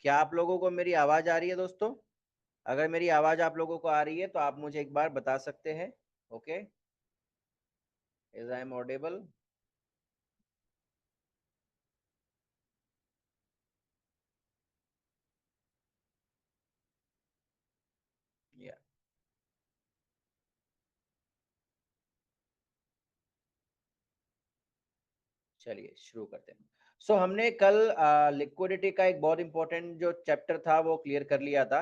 क्या आप लोगों को मेरी आवाज आ रही है दोस्तों? अगर मेरी आवाज आप लोगों को आ रही है तो आप मुझे एक बार बता सकते हैं। Okay, is I am audible? या, चलिए शुरू करते हैं। सो हमने कल लिक्विडिटी का एक बहुत इंपॉर्टेंट जो चैप्टर था वो क्लियर कर लिया था।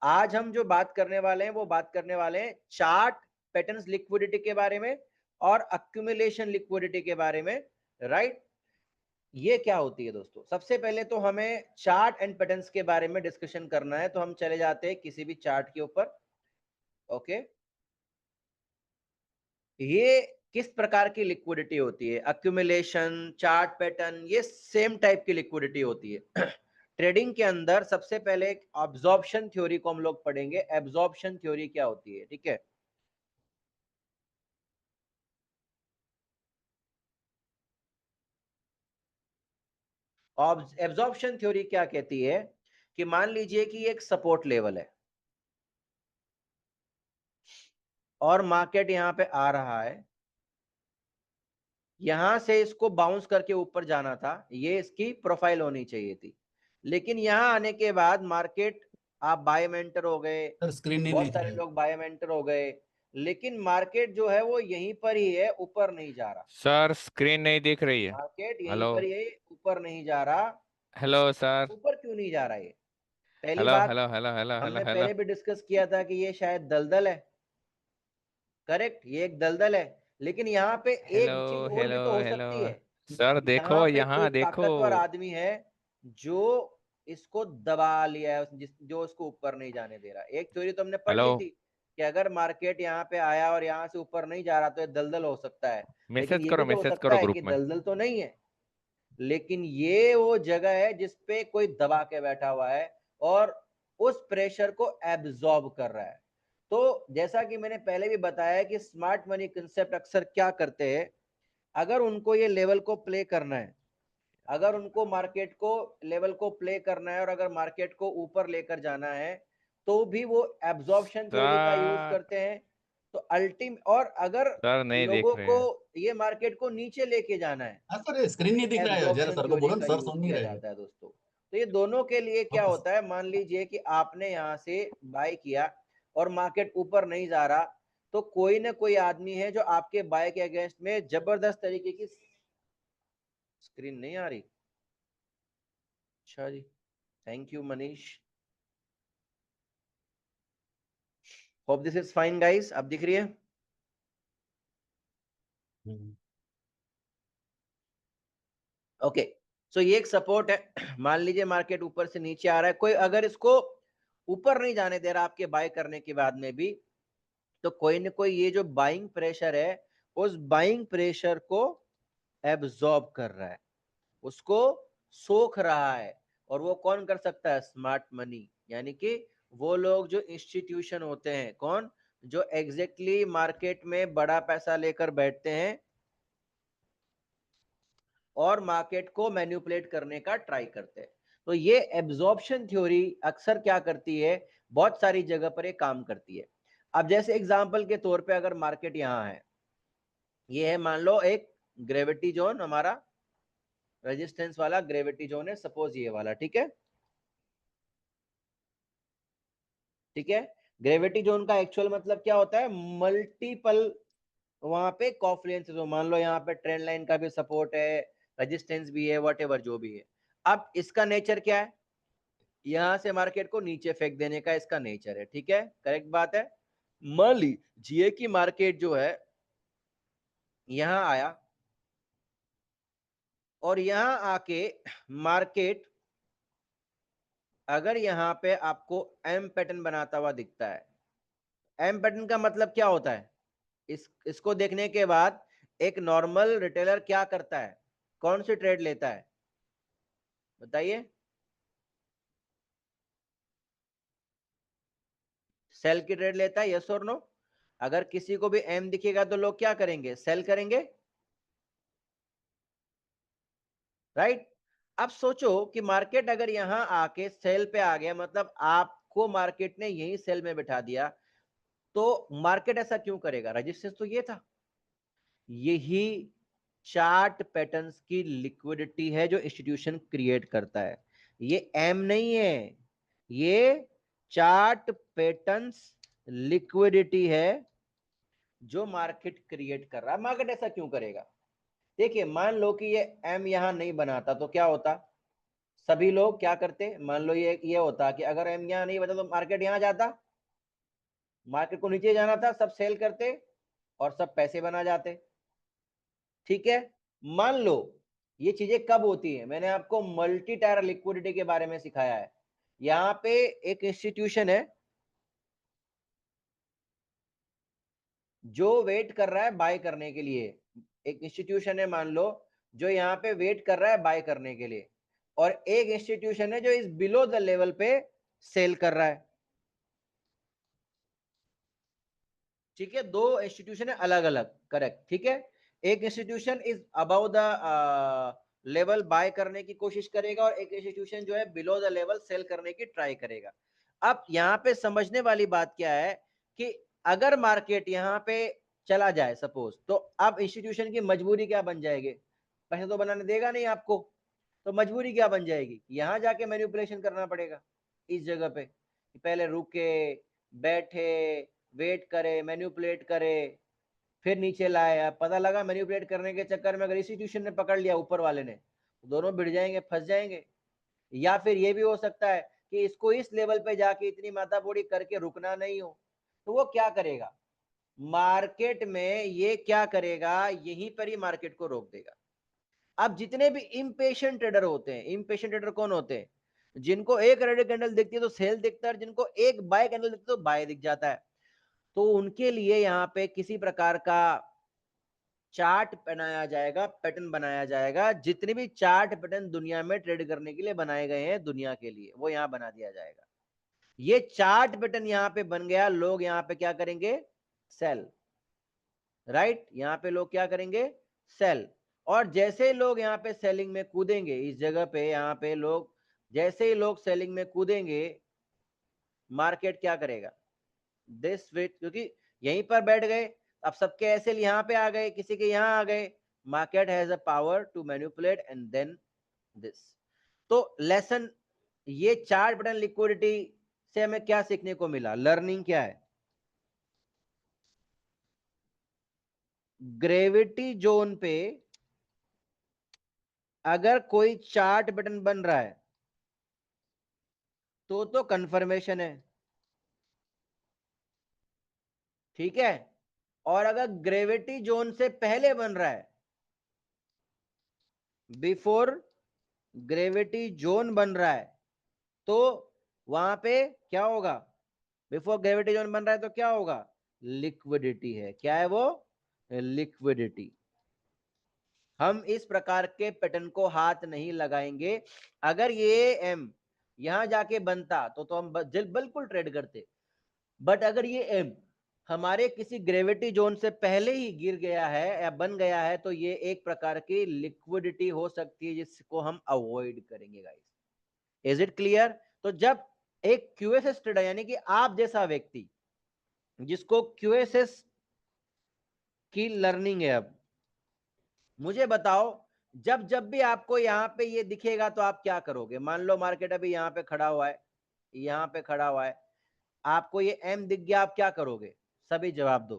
आज हम जो बात करने वाले हैं वो बात करने वाले हैं चार्ट पैटर्न्स लिक्विडिटी के बारे में और अक्यूमुलेशन लिक्विडिटी के बारे में। राइट, ये क्या होती है दोस्तों? सबसे पहले तो हमें चार्ट एंड पैटर्न्स के बारे में डिस्कशन करना है, तो हम चले जाते हैं किसी भी चार्ट के ऊपर। ओके, ये किस प्रकार की लिक्विडिटी होती है? अक्यूमुलेशन, चार्ट पैटर्न, ये सेम टाइप की लिक्विडिटी होती है। ट्रेडिंग के अंदर सबसे पहले एक अब्जॉर्प्शन थ्योरी को हम लोग पढ़ेंगे। एब्जॉर्प्शन थ्योरी क्या होती है? ठीक है, एब्जॉर्प्शन थ्योरी क्या कहती है कि मान लीजिए कि एक सपोर्ट लेवल है और मार्केट यहां पे आ रहा है, यहां से इसको बाउंस करके ऊपर जाना था, ये इसकी प्रोफाइल होनी चाहिए थी। लेकिन यहां आने के बाद मार्केट, आप बाय में एंटर हो गए, सर स्क्रीन नहीं बहुत दिख सारे रही। लोग बाय में एंटर हो गए, लेकिन मार्केट जो है वो यहीं पर ही है, ऊपर नहीं जा रहा। सर स्क्रीन नहीं दिख रही है। मार्केट यहीं हेलो। पर ही है, ऊपर नहीं जा रहा। Hello sir. ऊपर क्यों नहीं जा रहा? ये पहली हेलो बात, हेलो हेलो हेलो हेलो हमने हेलो। पहले भी डिस्कस किया था कि ये शायद दलदल है। करेक्ट, ये एक दलदल है। लेकिन यहाँ पे हेलो एक चीज और हेलो भी तो हो हेलो। सकती है। सर यहाँ देखो पे कोई यहाँ देखो। ताकतवर आदमी है जो इसको दबा लिया है, जो उसको ऊपर नहीं जाने दे रहा। एक थ्योरी तो हमने पढ़ हेलो। ली थी कि अगर मार्केट यहाँ पे आया और यहाँ से ऊपर नहीं जा रहा तो ये दलदल हो सकता है। लेकिन ये भी तो हो मैसेज सकता करो है कि ग्रुप में। दलदल तो नहीं है, लेकिन ये वो जगह है जिसपे कोई दबा के बैठा हुआ है और उस प्रेशर को एब्जॉर्ब कर रहा है। तो जैसा कि मैंने पहले भी बताया कि स्मार्ट मनी कंसेप्ट अक्सर क्या करते हैं, अगर उनको ये लेवल को प्ले करना है, अगर उनको मार्केट को लेवल को प्ले करना है और अगर मार्केट को ऊपर लेकर जाना है, तो भी वो एब्जॉर्प्शन थ्योरी का यूज सर। करते हैं। तो अल्टीम, और अगर सर नहीं लोगों देख रहे को हैं। ये मार्केट को नीचे लेके जाना है, हाँ सर तो स्क्रीन फिर नहीं दिख रहा है, जरा एब्जॉर्प्शन सर को थ्योरी बोलो का ना, सर यूज सुन नहीं किया रहे हैं। जाता है दोस्तों। तो ये दोनों के लिए क्या हाँ होता है, मान लीजिए कि आपने यहां से बाय किया और मार्केट ऊपर नहीं जा रहा, तो कोई ना कोई आदमी है जो आपके बाय के अगेंस्ट में जबरदस्त तरीके की। स्क्रीन नहीं आ रही? अच्छा जी, thank you Manish. Hope this is fine guys, अब दिख रही है? हम्म। ओके, सो ये एक सपोर्ट है। मान लीजिए मार्केट ऊपर से नीचे आ रहा है, कोई अगर इसको ऊपर नहीं जाने दे रहा आपके बाय करने के बाद में भी, तो कोई ना कोई ये जो बाइंग प्रेशर है, उस बाइंग प्रेशर को एब्जॉर्ब कर रहा है, उसको सोख रहा है। और वो कौन कर सकता है? स्मार्ट मनी, यानी कि वो लोग जो इंस्टीट्यूशन होते हैं, कौन? जो एग्जैक्टली मार्केट में बड़ा पैसा लेकर बैठते हैं और मार्केट को मैनिपुलेट करने का ट्राई करते हैं। तो ये एब्जॉर्प्शन थ्योरी अक्सर क्या करती है, बहुत सारी जगह पर ये काम करती है। अब जैसे एग्जांपल के तौर पे अगर मार्केट यहाँ है, ये है मान लो एक ग्रेविटी जोन, हमारा रेजिस्टेंस वाला ग्रेविटी जोन है, सपोज ये वाला, ठीक है? ठीक है, ग्रेविटी जोन का एक्चुअल मतलब क्या होता है? मल्टीपल वहां पे कॉफ्लुएंस, जो मान लो यहाँ पे ट्रेंड लाइन का भी सपोर्ट है, रेजिस्टेंस भी है, वट जो भी है। अब इसका नेचर क्या है? यहां से मार्केट को नीचे फेंक देने का इसका नेचर है, ठीक है? करेक्ट बात है। मान लीजिए कि मार्केट जो है यहां आया और यहां आके मार्केट, अगर यहां पे आपको एम पैटर्न बनाता हुआ दिखता है, एम पैटर्न का मतलब क्या होता है? इसको देखने के बाद एक नॉर्मल रिटेलर क्या करता है? कौन सी ट्रेड लेता है? बताइए। सेल की ट्रेड लेता है, यस और नो? अगर किसी को भी एम दिखेगा तो लोग क्या करेंगे? सेल करेंगे, राइट? अब सोचो कि मार्केट अगर यहां आके सेल पे आ गया, मतलब आपको मार्केट ने यही सेल में बिठा दिया, तो मार्केट ऐसा क्यों करेगा? रजिस्टेंस तो ये था। यही चार्ट पैटर्न्स की लिक्विडिटी है जो इंस्टीट्यूशन क्रिएट करता है। ये एम नहीं है, ये चार्ट पैटर्न्स लिक्विडिटी है जो मार्केट क्रिएट कर रहा है। मार्केट ऐसा क्यों करेगा? देखिए, मान लो कि ये एम यहां नहीं बनाता तो क्या होता? सभी लोग क्या करते? मान लो ये होता कि अगर एम यहां नहीं बना तो मार्केट यहां जाता, मार्केट को नीचे जाना था, सब सेल करते और सब पैसे बना जाते। ठीक है, मान लो ये चीजें कब होती है? मैंने आपको मल्टी टायर लिक्विडिटी के बारे में सिखाया है। यहां पे एक इंस्टीट्यूशन है जो वेट कर रहा है बाय करने के लिए। एक इंस्टीट्यूशन है, मान लो, जो यहाँ पे वेट कर रहा है बाय करने के लिए, और एक इंस्टीट्यूशन है जो इस बिलो द लेवल पे सेल कर रहा है। ठीक है, दो इंस्टीट्यूशन है अलग अलग, करेक्ट। ठीक है, एक institution is about the level by करने की कोशिश करेगा और एक इंस्टीट्यूशन जो है बिलो द लेवल सेल करने की ट्राई करेगा। अब यहाँ पे समझने वाली बात क्या है कि अगर मार्केट यहाँ पे चला जाए सपोज, तो अब इंस्टीट्यूशन की मजबूरी क्या बन जाएगी? पैसे तो बनाने देगा नहीं आपको, तो मजबूरी क्या बन जाएगी? यहाँ जाके मैनिपुलेशन करना पड़ेगा इस जगह पे, पहले रुके, बैठे, वेट करे, मैनिपुलेट करे, फिर नीचे लाए। अब पता लगा मैनिपुलेट करने के चक्कर में अगर इंस्टीट्यूशन ने पकड़ लिया, ऊपर वाले ने, तो दोनों भिड़ जाएंगे, फंस जाएंगे। या फिर ये भी हो सकता है कि इसको इस लेवल पे जाके इतनी माथापोड़ी करके रुकना नहीं हो, तो वो क्या करेगा? मार्केट में ये क्या करेगा? यहीं पर ही मार्केट को रोक देगा। अब जितने भी इम्पेशेंट ट्रेडर होते हैं, इम्पेशेंट ट्रेडर कौन होते हैं? जिनको एक रेड कैंडल दिखती है तो सेल दिखता है, और जिनको एक बाय कैंडल दिखती है तो बाय दिख जाता है। तो उनके लिए यहाँ पे किसी प्रकार का चार्ट बनाया जाएगा, पैटर्न बनाया जाएगा। जितने भी चार्ट पैटर्न दुनिया में ट्रेड करने के लिए बनाए गए हैं दुनिया के लिए, वो यहाँ बना दिया जाएगा। ये चार्ट पैटर्न यहाँ पे बन गया, लोग यहाँ पे क्या करेंगे? सेल। राइट, यहाँ पे लोग क्या करेंगे? सेल। और जैसे ही लोग यहाँ पे सेलिंग में कूदेंगे, इस जगह पे यहाँ पे लोग, जैसे ही लोग सेलिंग में कूदेंगे, मार्केट क्या करेगा? दिस वेट, क्योंकि यहीं पर बैठ गए, अब सबके ऐसे यहाँ पे आ गए, किसी के यहाँ आ गए, market has a power to manipulate and then this. तो लेसन, ये चार्ट पैटर्न लिक्विडिटी से हमें क्या सीखने को मिला? लर्निंग क्या है? ग्रेविटी जोन पे अगर कोई चार्ट पैटर्न बन रहा है तो कंफर्मेशन है। ठीक है, और अगर ग्रेविटी जोन से पहले बन रहा है, बिफोर ग्रेविटी जोन बन रहा है, तो वहां पे क्या होगा? बिफोर ग्रेविटी जोन बन रहा है तो क्या होगा? लिक्विडिटी है। क्या है वो? लिक्विडिटी। हम इस प्रकार के पैटर्न को हाथ नहीं लगाएंगे। अगर ये एम यहां जाके बनता तो हम बिल्कुल ट्रेड करते। बट अगर ये एम हमारे किसी ग्रेविटी जोन से पहले ही गिर गया है या बन गया है, तो ये एक प्रकार की लिक्विडिटी हो सकती है जिसको हम अवॉइड करेंगे गाइस। Is it clear? तो जब एक क्यूएसएस ट्रेडर, यानी कि आप जैसा व्यक्ति जिसको क्यूएसएस की लर्निंग है, अब मुझे बताओ, जब जब भी आपको यहाँ पे ये दिखेगा तो आप क्या करोगे? मान लो मार्केट अभी यहाँ पे खड़ा हुआ है, यहाँ पे खड़ा हुआ है, आपको ये एम दिख गया, आप क्या करोगे? सभी जवाब दो।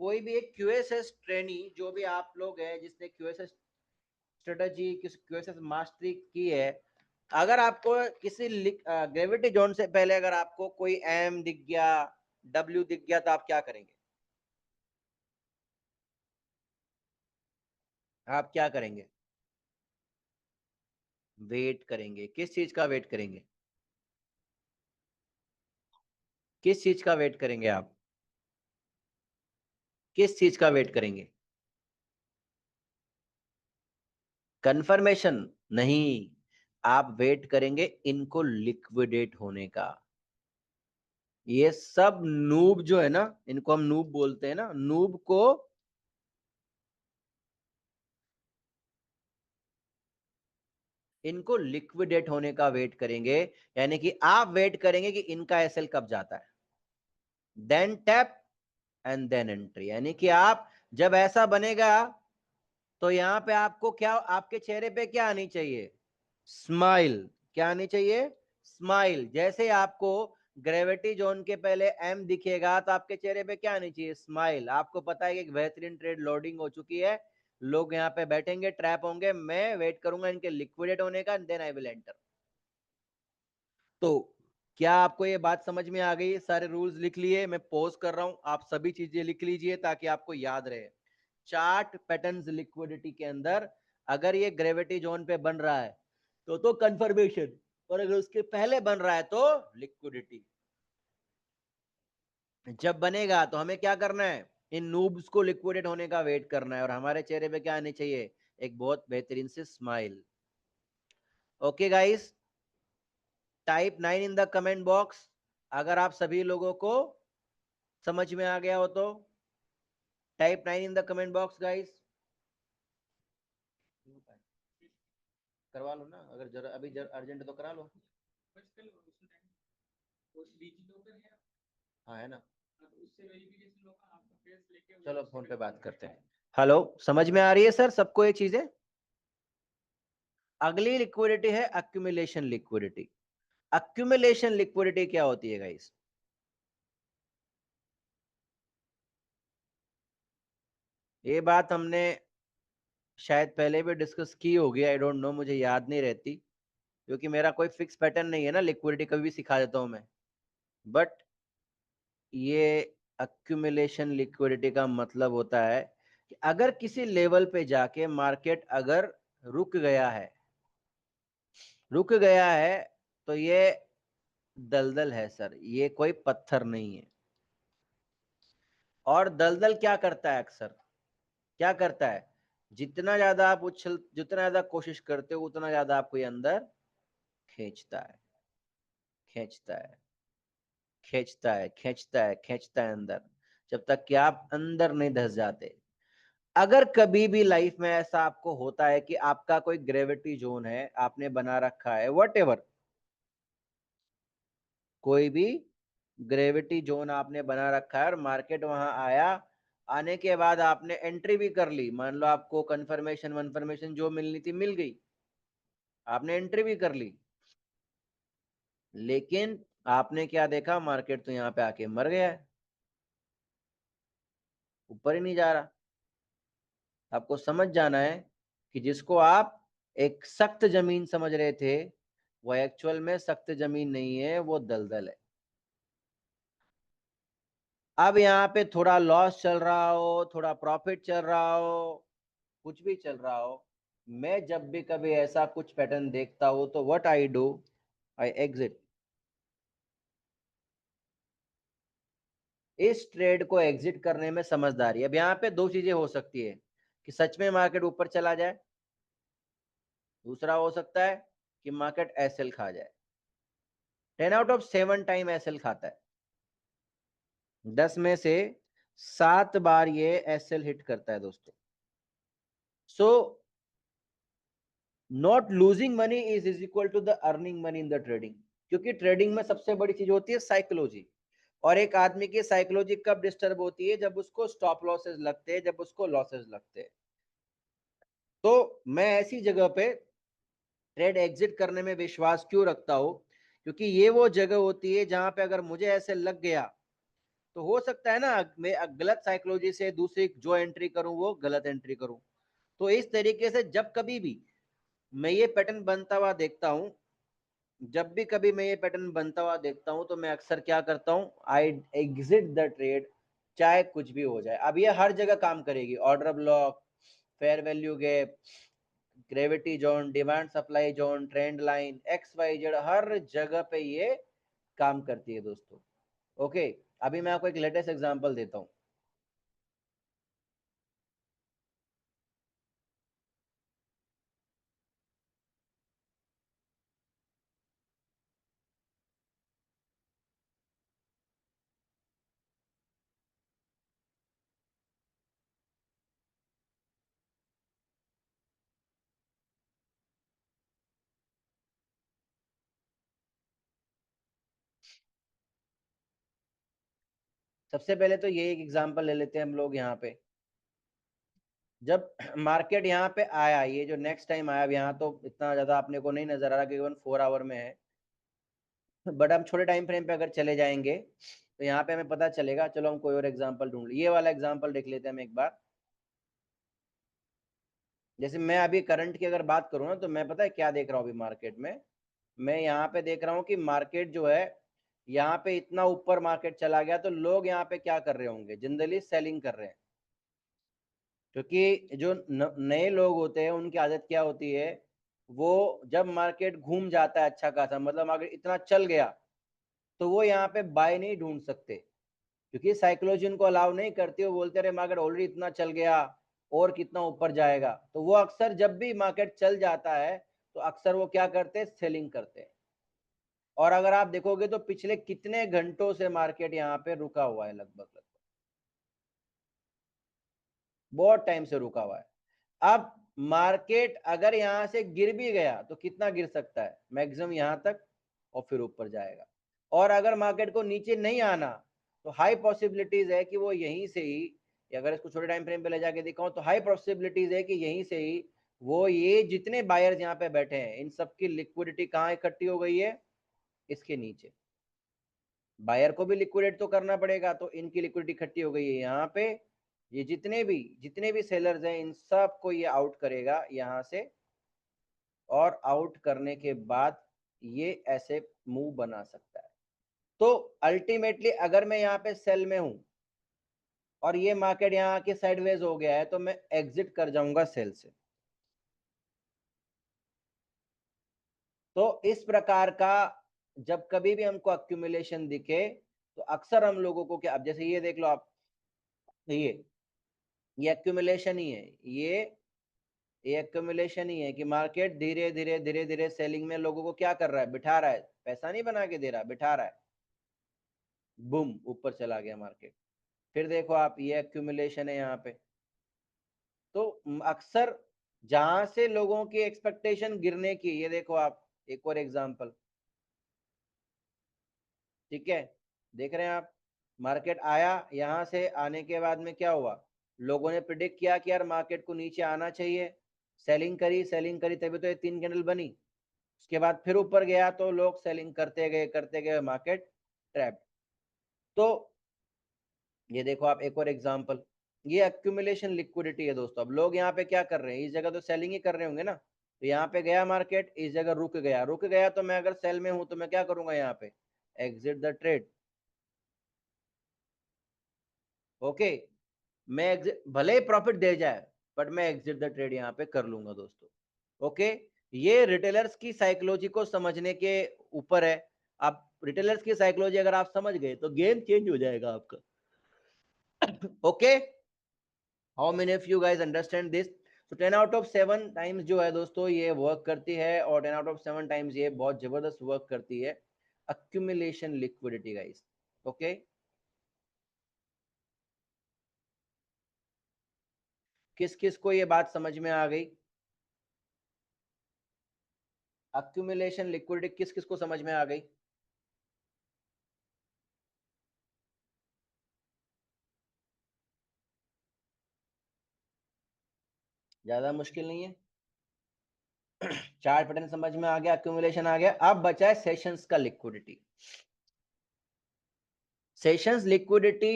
कोई भी एक क्यूएसएस ट्रेनी, जो भी आप लोग हैं जिसने क्यूएसएस स्ट्रेटजी, क्यूएसएस मास्टरी की है, अगर आपको किसी ग्रेविटी जोन से पहले अगर आपको कोई एम दिख गया, डब्ल्यू दिख गया, तो आप क्या करेंगे? आप क्या करेंगे? वेट करेंगे। किस चीज का वेट करेंगे? किस चीज का वेट करेंगे आप? किस चीज का वेट करेंगे? कंफर्मेशन नहीं, आप वेट करेंगे इनको लिक्विडेट होने का। ये सब नूब जो है ना, इनको हम नूब बोलते हैं ना, नूब को इनको लिक्विडेट होने का वेट करेंगे, यानी कि आप वेट करेंगे कि इनका एसएल कब जाता है, then tap and then entry. यानी कि आप जब ऐसा बनेगा तो यहां पे आपको क्या, आपके चेहरे पे क्या आनी चाहिए, स्माइल। क्या आनी चाहिए, स्माइल। जैसे आपको ग्रेविटी जोन के पहले एम दिखेगा तो आपके चेहरे पे क्या आनी चाहिए, स्माइल। आपको पता है कि एक बेहतरीन ट्रेड लोडिंग हो चुकी है, लोग यहाँ पे बैठेंगे, ट्रैप होंगे, मैं वेट करूंगा इनके लिक्विडेट होने का, देन आई विल एंटर। तो क्या आपको ये बात समझ में आ गई? सारे रूल्स लिख लिए, मैं पॉज कर रहा हूं, आप सभी चीजें लिख लीजिए ताकि आपको याद रहे। चार्ट पैटर्न्स लिक्विडिटी के अंदर अगर ये ग्रेविटी जोन पे बन रहा है तो कंफर्मेशन, और अगर उसके पहले बन रहा है तो लिक्विडिटी। जब बनेगा तो हमें क्या करना है, इन नूब्स को लिक्विडेट होने का वेट करना है, और हमारे चेहरे पे क्या आनी चाहिए, एक बहुत बेहतरीन से smile. Okay guys, type 9 in the comment box अगर आप सभी लोगों को समझ में आ गया हो तो। Type 9 in the comment box guys. करवा लो ना, अगर जरा अभी अर्जेंट तो करा लो। हाँ है ना, चलो फोन पे बात करते हैं। हेलो, समझ में आ रही है सर सबको ये चीजें? अगली लिक्विडिटी है अक्यूमुलेशन लिक्विडिटी। अक्यूमुलेशन लिक्विडिटी क्या होती है गाइस? ये बात हमने शायद पहले भी डिस्कस की होगी, आई डोंट नो, मुझे याद नहीं रहती, क्योंकि मेरा कोई फिक्स पैटर्न नहीं है ना, लिक्विडिटी कभी भी सिखा देता हूं मैं। बट ये अक्यूमुलेशन लिक्विडिटी का मतलब होता है कि अगर किसी लेवल पे जाके मार्केट अगर रुक गया है, रुक गया है, तो ये दलदल है सर, ये कोई पत्थर नहीं है। और दलदल क्या करता है अक्सर, क्या करता है, जितना ज्यादा आप उछल, जितना ज्यादा कोशिश करते हो उतना ज्यादा आपको ये अंदर खींचता है, खींचता है, खींचता है, खींचता है, खींचता है अंदर, जब तक कि आप अंदर नहीं धस जाते। अगर कभी भी लाइफ में ऐसा आपको होता है कि आपका कोई ग्रेविटी जोन है आपने बना रखा है, वट एवर, कोई भी ग्रेविटी जोन आपने बना रखा है और मार्केट वहां आया, आने के बाद आपने एंट्री भी कर ली, मान लो आपको कंफर्मेशन वनफर्मेशन जो मिलनी थी मिल गई, आपने एंट्री भी कर ली, लेकिन आपने क्या देखा, मार्केट तो यहाँ पे आके मर गया है, ऊपर ही नहीं जा रहा। आपको समझ जाना है कि जिसको आप एक सख्त जमीन समझ रहे थे वो एक्चुअल में सख्त जमीन नहीं है, वो दलदल है। अब यहाँ पे थोड़ा लॉस चल रहा हो, थोड़ा प्रॉफिट चल रहा हो, कुछ भी चल रहा हो, मैं जब भी कभी ऐसा कुछ पैटर्न देखता हूं तो what I do, I exit. इस ट्रेड को एग्जिट करने में समझदारी। अब यहाँ पे दो चीजें हो सकती है, कि सच में मार्केट ऊपर चला जाए, दूसरा हो सकता है कि मार्केट एसएल खा जाए। 10 आउट ऑफ 7 टाइम एसएल खाता है, 10 में से 7 बार ये एसएल हिट करता है दोस्तों। So not losing money is equal to the earning money in the trading, क्योंकि ट्रेडिंग में सबसे बड़ी चीज होती है साइकोलॉजी। और एक आदमी की साइकोलॉजी कब डिस्टर्ब होती है, जब उसको स्टॉप लॉसेस लगते हैं, जब उसको लॉसेस लगते हैं। तो मैं ऐसी जगह पे ट्रेड एग्जिट करने में विश्वास क्यों रखता हूं, क्योंकि ये वो जगह होती है जहां पे अगर मुझे ऐसे लग गया तो हो सकता है ना मैं गलत साइकोलॉजी से दूसरी जो एंट्री करूं वो गलत एंट्री करूं। तो इस तरीके से जब कभी भी मैं ये पैटर्न बनता हुआ देखता हूं, जब भी कभी मैं ये पैटर्न बनता हुआ देखता हूं तो मैं अक्सर क्या करता हूं, आई एग्जिट द ट्रेड, चाहे कुछ भी हो जाए। अब ये हर जगह काम करेगी, order block, fair value gap, gravity zone, demand supply zone, trend line, X Y Z, हर जगह पे ये काम करती है दोस्तों। ओके, अभी मैं आपको एक लेटेस्ट एग्जांपल देता हूं। सबसे पहले तो ये एक एग्जांपल ले लेते हैं हम लोग यहाँ पे। जब मार्केट यहाँ पे आया, ये जो नेक्स्ट टाइम आया, यहाँ तो इतना ज्यादा अपने को नहीं नजर आ रहा, केवल 4 आवर में है, बट हम छोटे टाइम फ्रेम पे अगर चले जाएंगे तो यहाँ पे हमें पता चलेगा। चलो हम कोई और एग्जांपल ढूंढ, ये वाला एग्जांपल देख लेते हैं हम एक बार। जैसे मैं अभी करंट की अगर बात करूँ ना, तो मैं पता है क्या देख रहा हूँ अभी मार्केट में। मैं यहाँ पे देख रहा हूँ कि मार्केट जो है, यहाँ पे इतना ऊपर मार्केट चला गया, तो लोग यहाँ पे क्या कर रहे होंगे, जनरली सेलिंग कर रहे हैं। क्योंकि जो नए लोग होते हैं उनकी आदत क्या होती है, वो जब मार्केट घूम जाता है अच्छा खासा, मतलब अगर इतना चल गया, तो वो यहाँ पे बाय नहीं ढूंढ सकते, क्योंकि साइकोलॉजी उनको अलाउ नहीं करती। वो बोलते रहे मार्केट ऑलरेडी इतना चल गया, और कितना ऊपर जाएगा। तो वो अक्सर जब भी मार्केट चल जाता है, तो अक्सर वो क्या करते हैं, सेलिंग करते हैं। और अगर आप देखोगे तो पिछले कितने घंटों से मार्केट यहाँ पे रुका हुआ है, लगभग लगभग बहुत टाइम से रुका हुआ है। अब मार्केट अगर यहां से गिर भी गया तो कितना गिर सकता है, मैक्सिमम यहां तक, और फिर ऊपर जाएगा। और अगर मार्केट को नीचे नहीं आना, तो हाई पॉसिबिलिटीज है कि वो यहीं से ही, अगर इसको छोटे टाइम फ्रेम पे ले जाके दिखाऊं, तो हाई पॉसिबिलिटीज है कि यहीं से ही वो, ये जितने बायर्स यहाँ पे बैठे हैं, इन सबकी लिक्विडिटी कहाँ इकट्ठी हो गई है, इसके नीचे। बायर को भी लिक्विडेट तो करना पड़ेगा, तो इनकी लिक्विडिटी इकट्ठी हो गई है यहाँ पे। ये जितने भी सेलर्स हैं, इन सब को ये आउट करेगा यहाँ से, और आउट करने के बाद ये ऐसे मूव बना सकता है। तो अल्टीमेटली अगर मैं यहाँ पे सेल में हूं, और ये मार्केट यहाँ के साइडवेज हो गया है, तो मैं एग्जिट कर जाऊंगा सेल से। तो इस प्रकार का जब कभी भी हमको अक्यूमुलेशन दिखे, तो अक्सर हम लोगों को क्या, अब जैसे ये देख लो आप, ये एक्यूमुलेशन ही है, ये एक्यूमुलेशन ही है कि मार्केट धीरे धीरे धीरे धीरे सेलिंग में लोगों को क्या कर रहा है, बिठा रहा है, पैसा नहीं बना के दे रहा, बिठा रहा है। बूम, ऊपर चला गया मार्केट। फिर देखो आप, ये एक्यूमुलेशन है यहाँ पे। तो अक्सर जहां से लोगों की एक्सपेक्टेशन गिरने की, ये देखो आप, एक और एग्जांपल, ठीक है, देख रहे हैं आप, मार्केट आया, यहां से आने के बाद में क्या हुआ, लोगों ने प्रिडिक्ट किया कि यार मार्केट को नीचे आना चाहिए, सेलिंग करी तभी तो ये 3 कैंडल बनी। उसके बाद फिर ऊपर गया, तो लोग सेलिंग करते गए, मार्केट ट्रैप। तो ये देखो आप, एक और एग्जांपल, ये एक्यूमुलेशन लिक्विडिटी है दोस्तों। अब लोग यहाँ पे क्या कर रहे हैं, इस जगह तो सेलिंग ही कर रहे होंगे ना। तो यहाँ पे गया मार्केट, इस जगह रुक गया, तो मैं अगर सेल में हूं, तो मैं क्या करूंगा, यहाँ पे एग्जिट द ट्रेड। ओके, मैं एग्जिट, भले ही प्रॉफिट दे जाए, बट मैं एग्जिट द ट्रेड यहाँ पे कर लूंगा दोस्तों। ओके, ये रिटेलर्स की साइकोलॉजी को समझने के ऊपर है। आप रिटेलर्स की साइकोलॉजी अगर आप समझ गए, तो गेम चेंज हो जाएगा आपका। Okay, how many of you guys understand this. तो 10 आउट ऑफ 7 टाइम्स जो है दोस्तों, ये वर्क करती है, और 10 आउट ऑफ 7 टाइम्स ये बहुत जबरदस्त वर्क करती है, अक्यूमुलेशन लिक्विडिटी गाइस। ओके, किस किस को ये बात समझ में आ गई, अक्यूमुलेशन लिक्विडिटी किस किस को समझ में आ गई। ज्यादा मुश्किल नहीं है, चार्ट पैटर्न समझ में आ गया, अक्यूमुलेशन आ गया। अब बचा है सेशंस का liquidity. Sessions liquidity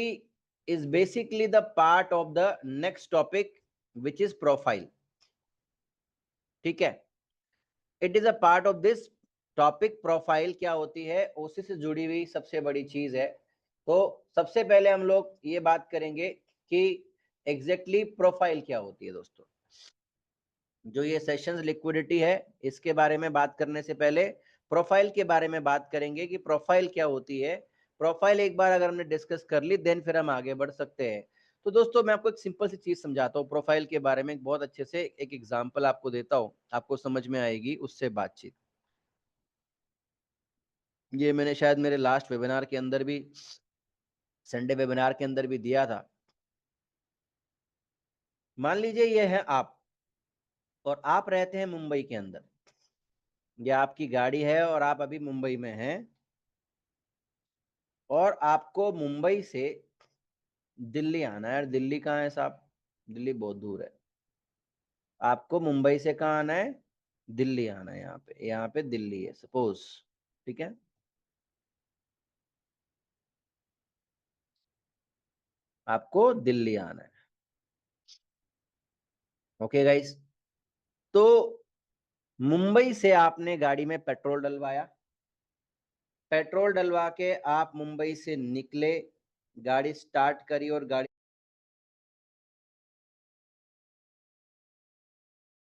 is basically the part of the next topic, which is profile. ठीक है, it is a part of this topic. Profile क्या होती है, उसी से जुड़ी हुई सबसे बड़ी चीज है। तो सबसे पहले हम लोग ये बात करेंगे कि एग्जैक्टली प्रोफाइल क्या होती है दोस्तों। जो ये सेशंस लिक्विडिटी है, इसके बारे में बात करने से पहले प्रोफाइल के बारे में बात करेंगे कि प्रोफाइल क्या होती है। प्रोफाइल एक बार अगर हमने डिस्कस कर ली, देन फिर हम आगे बढ़ सकते हैं। तो दोस्तों मैं आपको एक सिंपल सी चीज समझाता हूँ प्रोफाइल के बारे में, एक बहुत अच्छे से एक एग्जांपल आपको देता हूँ, आपको समझ में आएगी उससे बातचीत। ये मैंने शायद मेरे लास्ट वेबिनार के अंदर भी, संडे वेबिनार के अंदर भी दिया था। मान लीजिए ये है आप, और आप रहते हैं मुंबई के अंदर, ये आपकी गाड़ी है, और आप अभी मुंबई में हैं, और आपको मुंबई से दिल्ली आना है यार। दिल्ली कहाँ है साहब? दिल्ली बहुत दूर है। आपको मुंबई से कहाँ आना है? दिल्ली आना है। यहाँ पे दिल्ली है सपोज। ठीक है, आपको दिल्ली आना है। ओके गाइस, तो मुंबई से आपने गाड़ी में पेट्रोल डलवाया। पेट्रोल डलवा के आप मुंबई से निकले, गाड़ी स्टार्ट करी और गाड़ी